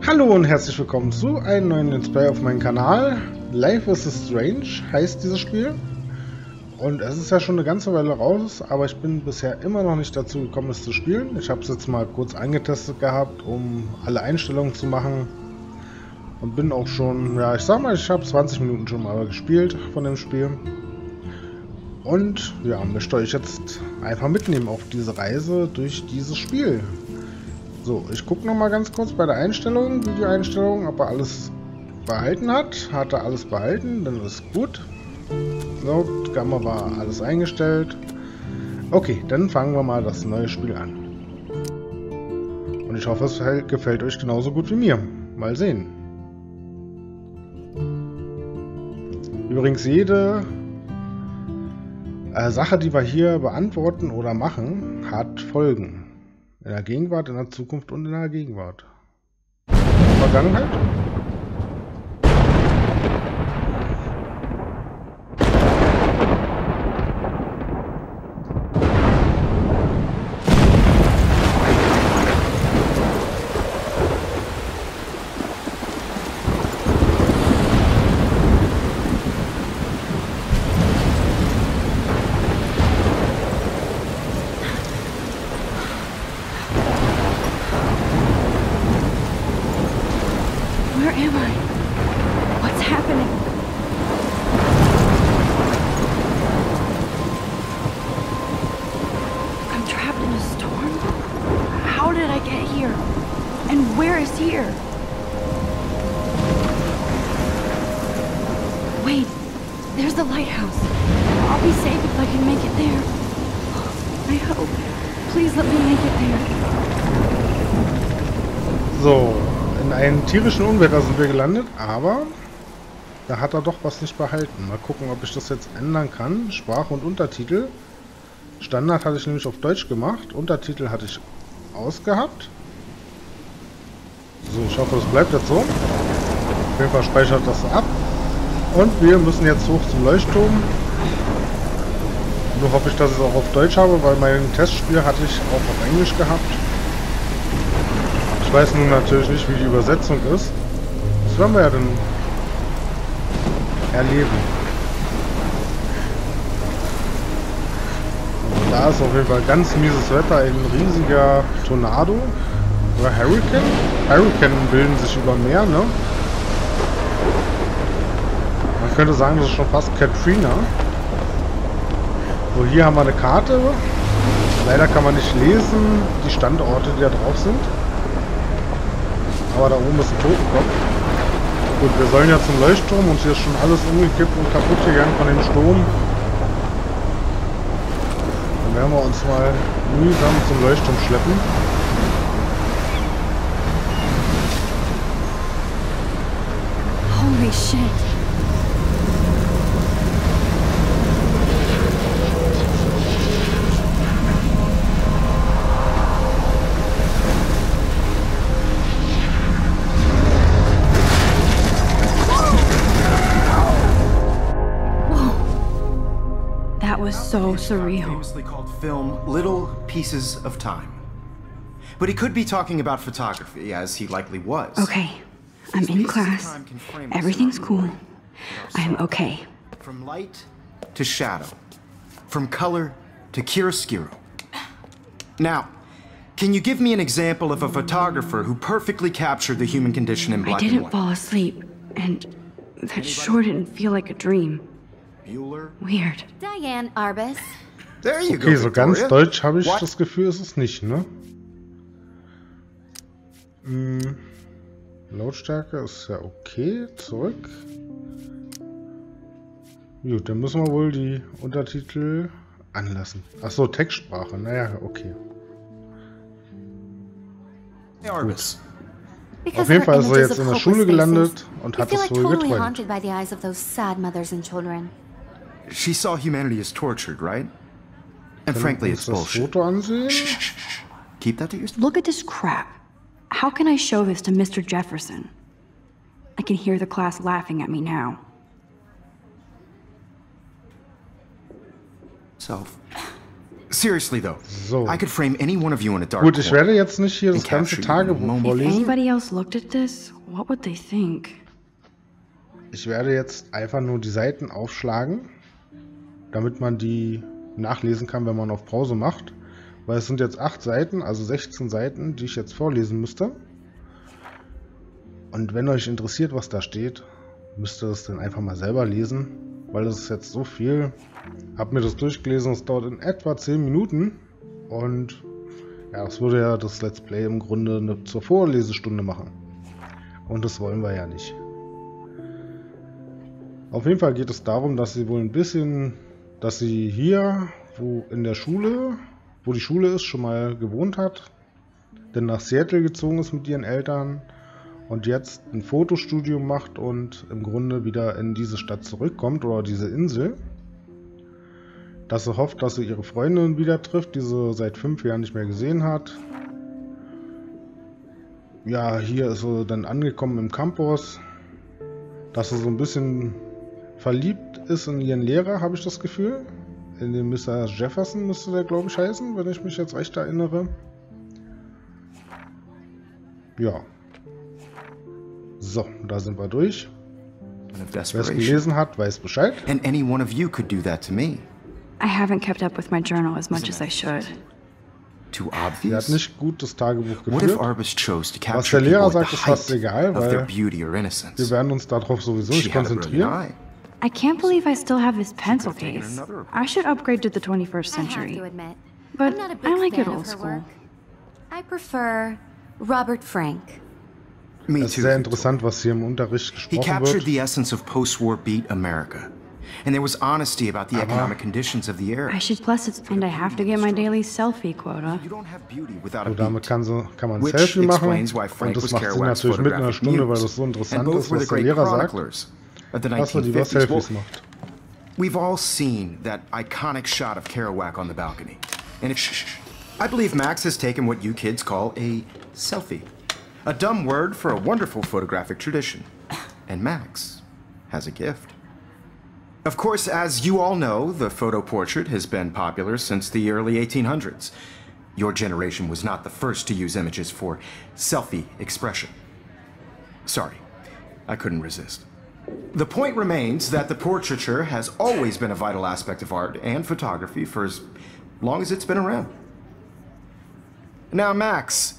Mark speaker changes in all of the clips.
Speaker 1: Hallo und herzlich willkommen zu einem neuen Let's Play auf meinem Kanal. Life is Strange heißt dieses Spiel. Und es ist ja schon eine ganze Weile raus, aber ich bin bisher immer noch nicht dazu gekommen, es zu spielen. Ich habe es jetzt mal kurz angetestet gehabt, um alle Einstellungen zu machen. Und bin auch schon, ja, ich sag mal, ich habe 20 Minuten schon mal gespielt von dem Spiel. Und ja, möchte euch jetzt einfach mitnehmen auf diese Reise durch dieses Spiel. So, ich gucke noch mal ganz kurz bei der Einstellung, Videoeinstellung, ob er alles behalten hat. Hat er alles behalten, dann ist gut. So, Gamma war alles eingestellt. Okay, dann fangen wir mal das neue Spiel an. Und ich hoffe, es gefällt euch genauso gut wie mir. Mal sehen. Übrigens, jede Sache, die wir hier beantworten oder machen, hat Folgen. In der Gegenwart, in der Zukunft und in der Gegenwart. Vergangenheit?
Speaker 2: Wait, there's the lighthouse. I'll be safe if I can make it there. I hope. Please let me make it there.
Speaker 1: So, in einem tierischen Unwetter sind wir gelandet, aber da hat er doch was nicht behalten. Mal gucken, ob ich das jetzt ändern kann. Sprache und Untertitel. Standard hatte ich nämlich auf Deutsch gemacht. Untertitel hatte ich ausgehabt. So, ich hoffe, das bleibt jetzt so. Auf jeden Fall speichert das ab. Und wir müssen jetzt hoch zum Leuchtturm. Nur hoffe ich, dass ich es auch auf Deutsch habe, weil mein Testspiel hatte ich auch auf Englisch gehabt. Ich weiß nun natürlich nicht, wie die Übersetzung ist. Das werden wir ja dann erleben. Also da ist auf jeden Fall ganz mieses Wetter, ein riesiger Tornado. Oder Hurricane? Hurricane bilden sich über Meer, ne? Man könnte sagen, das ist schon fast Katrina. So, hier haben wir eine Karte. Leider kann man nicht lesen, die Standorte, die da drauf sind. Aber da oben ist ein Totenkopf. Gut, wir sollen ja zum Leuchtturm und hier ist schon alles umgekippt und kaputt gegangen von dem Sturm. Dann werden wir uns mal mühsam zum Leuchtturm schleppen.
Speaker 2: Holy shit. That was so surreal.
Speaker 3: Famously called film Little Pieces of Time. But he could be talking about photography, as he likely was.
Speaker 2: Okay, I'm in class. Everything's cool. I'm okay.
Speaker 3: From light to shadow. From color to chiaroscuro. Now, can you give me an example of a photographer who perfectly captured the human condition in black and
Speaker 2: I didn't
Speaker 3: white?
Speaker 2: fall asleep, and that sure didn't feel like a dream.
Speaker 3: Bueller?
Speaker 2: Weird.
Speaker 4: Diane Arbus.
Speaker 3: There you go,
Speaker 1: Okay, so ganz
Speaker 3: Victoria.
Speaker 1: deutsch habe ich
Speaker 3: What?
Speaker 1: das Gefühl, ist es nicht, ne? Lautstärke ist ja okay. Zurück. Gut, dann müssen wir wohl die Untertitel anlassen. Achso, Textsprache. Naja, okay.
Speaker 3: Arbus.
Speaker 1: Auf jeden Fall ist er jetzt in der Schule gelandet und hat es wohl
Speaker 4: totally
Speaker 1: geträumt.
Speaker 4: haunted by the eyes of those sad mothers and children.
Speaker 3: She saw humanity as tortured, right? And
Speaker 1: Können
Speaker 3: frankly,
Speaker 1: wir
Speaker 3: it's
Speaker 1: uns das
Speaker 3: bullshit.
Speaker 1: Foto ansehen?
Speaker 3: Shh, shh, shh. Keep that to yourself.
Speaker 2: Look at this crap. How can I show this to Mr. Jefferson? I can hear the class laughing at me now.
Speaker 3: Seriously though,
Speaker 1: So.
Speaker 3: I could frame any one of you in a dark
Speaker 1: Gut, ich
Speaker 3: corner.
Speaker 1: werde jetzt nicht hier das ganze Tagebuch
Speaker 2: If
Speaker 1: vorlesen.
Speaker 2: anybody else looked at this, what would they think?
Speaker 1: Ich werde jetzt einfach nur die Seiten aufschlagen, damit man die nachlesen kann, wenn man auf Pause macht. Weil es sind jetzt 8 Seiten, also 16 Seiten, die ich jetzt vorlesen müsste. Und wenn euch interessiert, was da steht, müsst ihr es dann einfach mal selber lesen. Weil das ist jetzt so viel. Hab mir das durchgelesen, es dauert in etwa 10 Minuten. Und ja, das würde ja das Let's Play im Grunde zur Vorlesestunde machen. Und das wollen wir ja nicht. Auf jeden Fall geht es darum, dass sie wohl ein bisschen, dass sie hier, wo die Schule ist, schon mal gewohnt hat. Dann nach Seattle gezogen ist mit ihren Eltern. Und jetzt ein Fotostudium macht und im Grunde wieder in diese Stadt zurückkommt oder diese Insel. Dass sie hofft, dass sie ihre Freundin wieder trifft, die sie seit 5 Jahren nicht mehr gesehen hat. Ja, hier ist sie dann angekommen im Campus. Dass sie so ein bisschen verliebt ist in ihren Lehrer, habe ich das Gefühl. In den Mr. Jefferson müsste der, glaube ich, heißen, wenn ich mich jetzt recht erinnere. Ja. So, da sind wir durch. Wer es gelesen hat, weiß Bescheid.
Speaker 3: And any one of you could do that to me.
Speaker 2: I haven't kept up with my journal as much as I should.
Speaker 3: Too
Speaker 1: Sie hat
Speaker 3: obvious?
Speaker 1: nicht gut das Tagebuch
Speaker 3: What if
Speaker 1: geführt.
Speaker 3: Arbus chose to
Speaker 1: Was
Speaker 3: capture
Speaker 1: der Lehrer
Speaker 3: people at
Speaker 1: sagt,
Speaker 3: the
Speaker 1: ist fast
Speaker 3: height
Speaker 1: egal,
Speaker 3: of their
Speaker 1: weil
Speaker 3: beauty or
Speaker 1: wir
Speaker 3: innocence?
Speaker 1: werden uns darauf sowieso nicht
Speaker 3: She had a brilliant
Speaker 1: konzentrieren.
Speaker 3: eye.
Speaker 2: I can't believe I still have this pencil
Speaker 3: taken
Speaker 2: case.
Speaker 3: another
Speaker 2: I should upgrade to the 21st
Speaker 4: I have
Speaker 2: century.
Speaker 4: to admit,
Speaker 2: But
Speaker 4: I'm not a
Speaker 2: I
Speaker 4: big
Speaker 2: like it
Speaker 4: fan
Speaker 2: old
Speaker 4: of her
Speaker 2: school.
Speaker 4: work. I prefer Robert Frank.
Speaker 3: Me
Speaker 1: Das ist
Speaker 3: too.
Speaker 1: sehr
Speaker 3: Victor.
Speaker 1: interessant, was hier im Unterricht
Speaker 3: He
Speaker 1: gesprochen
Speaker 3: captured
Speaker 1: wird.
Speaker 3: the essence of post-war beat America. And there was honesty about the economic conditions of the era.
Speaker 2: I should plus it, and I have to get my daily selfie quota.
Speaker 3: You don't have beauty without a
Speaker 1: So, damit
Speaker 3: beat.
Speaker 1: kann man ein
Speaker 3: Which
Speaker 1: Selfie machen.
Speaker 3: explains why
Speaker 1: Und
Speaker 3: Frank
Speaker 1: das
Speaker 3: was
Speaker 1: macht Sinn
Speaker 3: Kerouac's
Speaker 1: natürlich mitten in der
Speaker 3: photographic
Speaker 1: Stunde, weil
Speaker 3: muse.
Speaker 1: das so
Speaker 3: And
Speaker 1: interessant
Speaker 3: both
Speaker 1: ist,
Speaker 3: were
Speaker 1: was
Speaker 3: the
Speaker 1: der
Speaker 3: great
Speaker 1: Lehrer sagt.
Speaker 3: chroniclers of the
Speaker 1: Dass er die was
Speaker 3: 1950s.
Speaker 1: Selfies
Speaker 3: Well,
Speaker 1: macht.
Speaker 3: we've all seen that iconic shot of Kerouac on the balcony. And I believe Max has taken what you kids call a selfie. A dumb word for a wonderful photographic tradition. And Max has a gift. Of course, as you all know, the photo portrait has been popular since the early 1800s. Your generation was not the first to use images for selfie expression. Sorry, I couldn't resist. The point remains that the portraiture has always been a vital aspect of art and photography for as long as it's been around. Now, Max,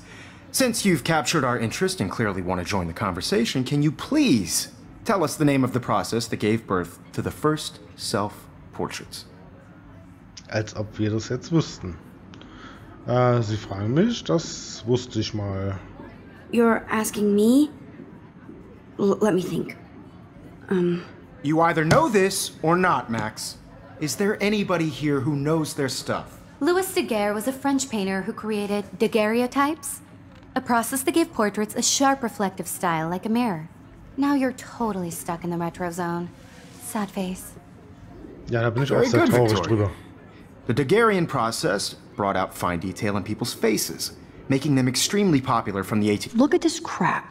Speaker 3: since you've captured our interest and clearly want to join the conversation, can you please tell us the name of the process that gave birth to the first self-portraits?
Speaker 1: Als ob wir das jetzt wüssten. Sie fragen mich, das wusste ich mal.
Speaker 2: You're asking me? Let me think.
Speaker 3: You either know this or not, Max. Is there anybody here who knows their stuff?
Speaker 4: Louis Daguerre was a French painter who created daguerreotypes, a process that gave portraits a sharp reflective style like a mirror. Now you're totally stuck in the retro zone. Sad face.
Speaker 1: Ja, da bin ich auch
Speaker 3: Very
Speaker 1: sehr
Speaker 3: good,
Speaker 1: traurig
Speaker 3: Victoria.
Speaker 1: drüber.
Speaker 3: The Daguerrean process brought out fine detail in people's faces, making them extremely popular from the 18th.
Speaker 2: Look at this crap.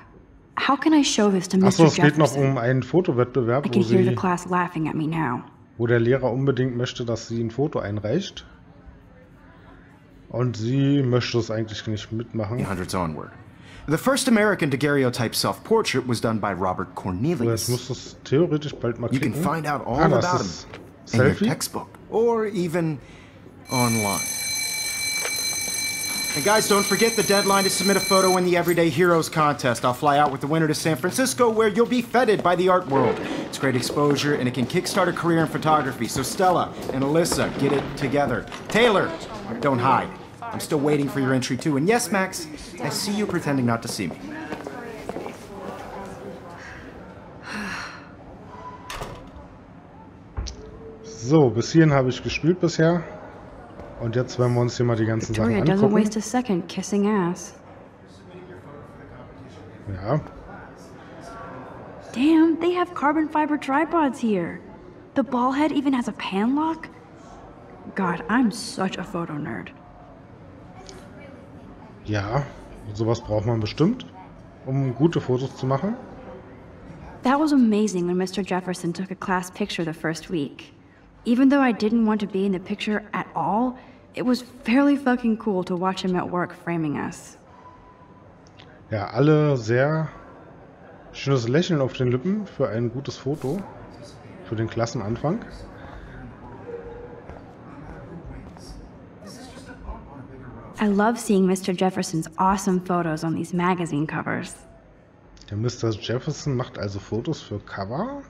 Speaker 2: How can I show this to
Speaker 1: Achso,
Speaker 2: Mr.
Speaker 1: es geht noch
Speaker 2: Jefferson?
Speaker 1: um einen Fotowettbewerb,
Speaker 2: I can hear the class laughing at me now.
Speaker 1: wo der Lehrer unbedingt möchte, dass sie ein Foto einreicht. Und sie möchte es eigentlich nicht mitmachen.
Speaker 3: 1800s onward. The first American daguerreotype self-portrait was done by Robert
Speaker 1: So, jetzt
Speaker 3: Cornelius.
Speaker 1: muss es theoretisch bald mal
Speaker 3: You can
Speaker 1: klicken.
Speaker 3: find out all
Speaker 1: das
Speaker 3: about him
Speaker 1: ist
Speaker 3: in your
Speaker 1: Selfie.
Speaker 3: textbook or even online. And guys, don't forget the deadline to submit a photo in the Everyday Heroes contest. I'll fly out with the winner to San Francisco, where you'll be feted by the art world. It's great exposure, and it can kickstart a career in photography. So Stella and Alyssa, get it together. Taylor, don't hide. I'm still waiting for your entry too. And yes, Max, I see you pretending not to see me.
Speaker 1: So, bis hierhin habe ich gespielt bisher. Und jetzt werden wir uns hier mal die ganzen Sachen
Speaker 2: Victoria doesn't
Speaker 1: angucken.
Speaker 2: waste a second kissing ass.
Speaker 1: Ja,
Speaker 2: Damn, they have carbon fiber tripods here. The ball head even has a pan lock. God, I'm such a photo nerd.
Speaker 1: ja, sowas braucht man bestimmt, um gute Fotos zu machen.
Speaker 2: That was amazing when Mr. Jefferson took a class picture the first week. Even though I didn't want to be in the picture at all, It was fairly fucking cool to watch him at work framing us.
Speaker 1: Ja, alle sehr schönes Lächeln auf den Lippen für ein gutes Foto. Für den Klassenanfang.
Speaker 2: I love seeing Mr. Jefferson's awesome photos on these magazine covers.
Speaker 1: Der Mr. Jefferson macht also Fotos für Cover.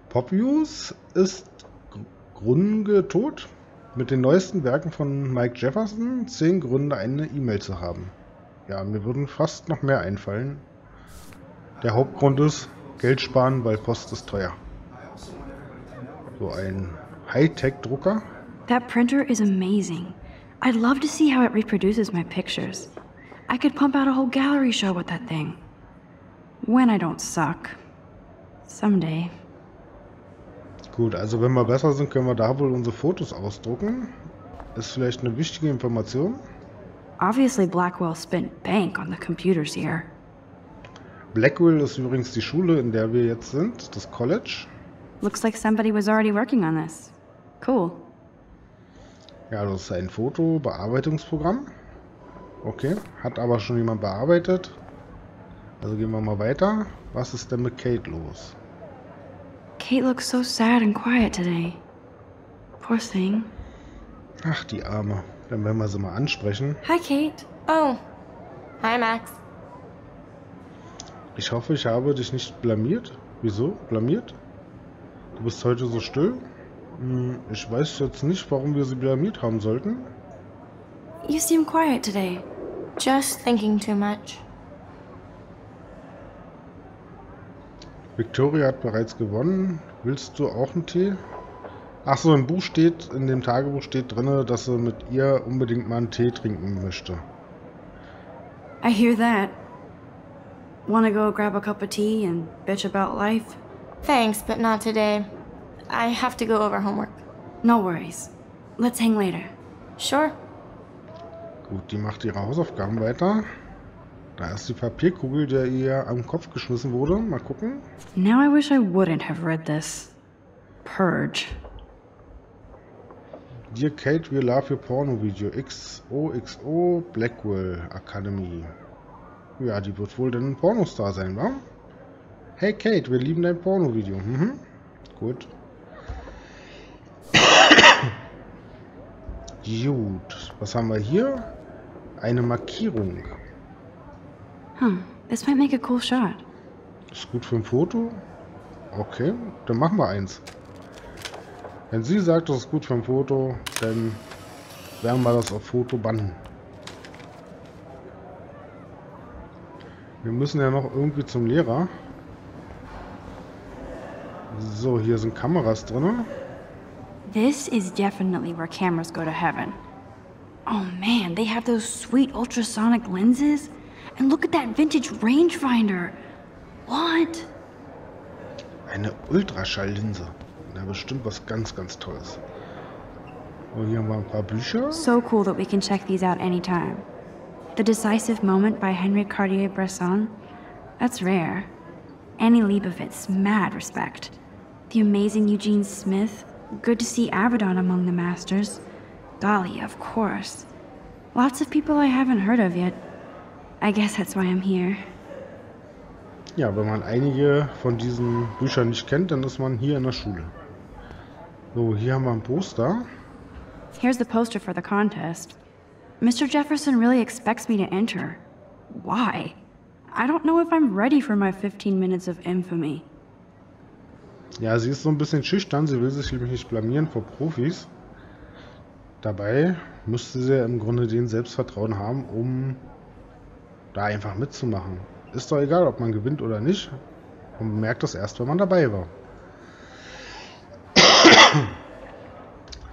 Speaker 1: Popuse ist Gründe tot. Mit den neuesten Werken von Mike Jefferson 10 Gründe, eine E-Mail zu haben. Ja, mir würden fast noch mehr einfallen. Der Hauptgrund ist Geld sparen, weil Post ist teuer. So ein Hightech-Drucker.
Speaker 2: That printer is amazing. I'd love to see how it reproduces my pictures. I could pump out a whole gallery show with that thing. When I don't suck. Someday.
Speaker 1: Gut, also wenn wir besser sind, können wir da wohl unsere Fotos ausdrucken. Ist vielleicht eine wichtige Information.
Speaker 2: Obviously Blackwell spent bank on the computers here.
Speaker 1: Blackwell ist übrigens die Schule, in der wir jetzt sind, das College.
Speaker 2: Looks like somebody was already working on this. Cool.
Speaker 1: Ja, das ist ein Fotobearbeitungsprogramm. Okay, hat aber schon jemand bearbeitet. Also gehen wir mal weiter. Was ist denn mit Kate los?
Speaker 2: Kate looks so sad and quiet today. Poor thing.
Speaker 1: Ach, die Arme. Dann werden wir sie mal ansprechen.
Speaker 4: Hi, Kate. Oh. Hi, Max.
Speaker 1: Ich hoffe, ich habe dich nicht blamiert. Wieso? Blamiert? Du bist heute so still? Ich weiß jetzt nicht, warum wir sie blamiert haben sollten.
Speaker 2: You seem quiet today.
Speaker 4: Just thinking too much.
Speaker 1: Victoria hat bereits gewonnen. Willst du auch einen Tee? Ach so, im Buch steht, in dem Tagebuch steht drin, dass sie mit ihr unbedingt mal einen Tee trinken möchte.
Speaker 2: I hear that. Wanna go grab a cup of tea and bitch about life?
Speaker 4: Thanks, but not today. I have to go over homework.
Speaker 2: No worries. Let's hang later.
Speaker 4: Sure.
Speaker 1: Gut, die macht ihre Hausaufgaben weiter. Da ist die Papierkugel, der ihr am Kopf geschmissen wurde. Mal gucken.
Speaker 2: Now I wish I wouldn't have read this. Purge.
Speaker 1: Dear Kate, we love your Porno-Video. XOXO Blackwell Academy. Ja, die wird wohl dann ein Pornostar sein, wa? Hey Kate, wir lieben dein Porno-Video. Gut. Gut. Was haben wir hier? Eine Markierung.
Speaker 2: This might make a cool shot.
Speaker 1: Ist gut für ein Foto? Okay, dann machen wir eins. Wenn sie sagt, das ist gut für ein Foto, dann werden wir das auf Foto bannen. Wir müssen ja noch irgendwie zum Lehrer. So, hier sind Kameras drin.
Speaker 2: This is definitely where cameras go to heaven. Oh man, they have those sweet ultrasonic lenses. And look at that vintage rangefinder. What?
Speaker 1: Eine Ultraschalllinse. Na, bestimmt was ganz, ganz Tolles. Und hier haben wir ein paar Bücher.
Speaker 2: So cool that we can check these out anytime. The Decisive Moment by Henry Cartier-Bresson. That's rare. Annie Leibovitz, mad respect. The Amazing Eugene Smith. Good to see Abaddon among the masters. Dali, of course. Lots of people I haven't heard of yet. I guess that's why I'm here.
Speaker 1: Ja, wenn man einige von diesen Büchern nicht kennt, dann ist man hier in der Schule. So, hier haben wir ein Poster.
Speaker 2: Here's the poster for the contest. Mr. Jefferson really expects me to enter. Why? I don't know if I'm ready for my 15 minutes of infamy.
Speaker 1: Ja, sie ist so ein bisschen schüchtern. Sie will sich nämlich nicht blamieren vor Profis. Dabei müsste sie ja im Grunde den Selbstvertrauen haben, um da einfach mitzumachen. Ist doch egal, ob man gewinnt oder nicht. Man merkt das erst, wenn man dabei war.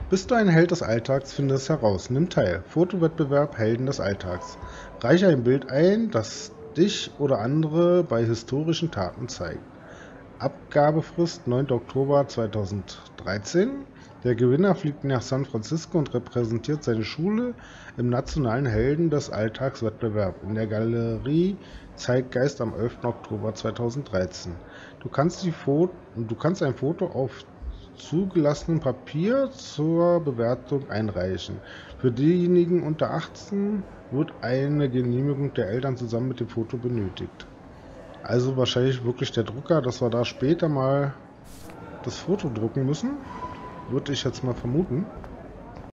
Speaker 1: Bist du ein Held des Alltags, finde es heraus. Nimm teil. Fotowettbewerb Helden des Alltags. Reiche ein Bild ein, das dich oder andere bei historischen Taten zeigt. Abgabefrist 9. Oktober 2013. Der Gewinner fliegt nach San Francisco und repräsentiert seine Schule im nationalen Helden des Alltagswettbewerb in der Galerie Zeitgeist am 11. Oktober 2013. Du kannst ein Foto auf zugelassenen Papier zur Bewertung einreichen. Für diejenigen unter 18 wird eine Genehmigung der Eltern zusammen mit dem Foto benötigt. Also wahrscheinlich wirklich der Drucker, dass wir da später mal das Foto drucken müssen. Würde ich jetzt mal vermuten.